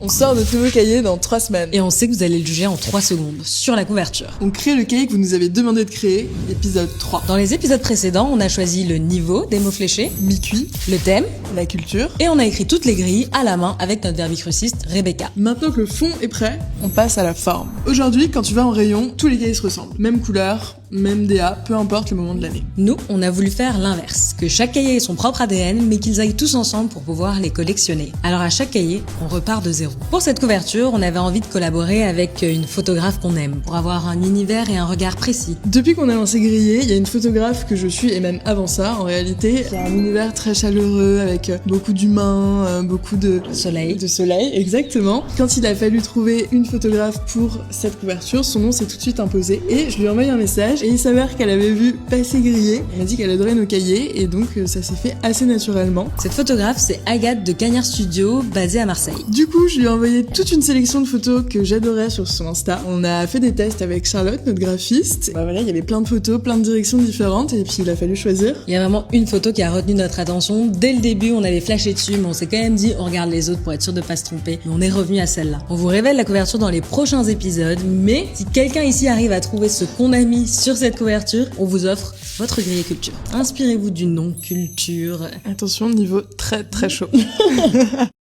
On sort notre nouveau cahier dans 3 semaines. Et on sait que vous allez le juger en 3 secondes, sur la couverture. On crée le cahier que vous nous avez demandé de créer, épisode 3. Dans les épisodes précédents, on a choisi le niveau des mots fléchés, Mi-cuit, le thème, la culture. et on a écrit toutes les grilles à la main avec notre verbicruciste Rebecca. Maintenant que le fond est prêt, on passe à la forme. Aujourd'hui, quand tu vas en rayon, tous les cahiers se ressemblent. Même couleur, même DA, peu importe le moment de l'année. Nous, on a voulu faire l'inverse, que chaque cahier ait son propre ADN, mais qu'ils aillent tous ensemble pour pouvoir les collectionner. Alors à chaque cahier, on repart de zéro. Pour cette couverture, on avait envie de collaborer avec une photographe qu'on aime, pour avoir un univers et un regard précis. Depuis qu'on a lancé Grillé, il y a une photographe que je suis, et même avant ça, en réalité, qui a un univers très chaleureux, avec beaucoup d'humains, beaucoup de Soleil. soleil, exactement. Quand il a fallu trouver une photographe pour cette couverture, son nom s'est tout de suite imposé, et je lui ai envoyé un message, et il s'avère qu'elle avait vu passer Grillé, elle m'a dit qu'elle adorait nos cahiers, et donc ça s'est fait assez naturellement. Cette photographe, c'est Agathe de Cagnard Studio, basée à Marseille. Du coup, je lui ai envoyé toute une sélection de photos que j'adorais sur son Insta. On a fait des tests avec Charlotte, notre graphiste. Bah voilà, il y avait plein de photos, plein de directions différentes, et puis il a fallu choisir. Il y a vraiment une photo qui a retenu notre attention. Dès le début, on avait flashé dessus, mais on s'est quand même dit, on regarde les autres pour être sûr de pas se tromper. Et on est revenu à celle-là. On vous révèle la couverture dans les prochains épisodes, mais si quelqu'un ici arrive à trouver ce qu'on a mis sur cette couverture, on vous offre votre grille culture. Inspirez-vous du nom culture. Attention, niveau très très chaud.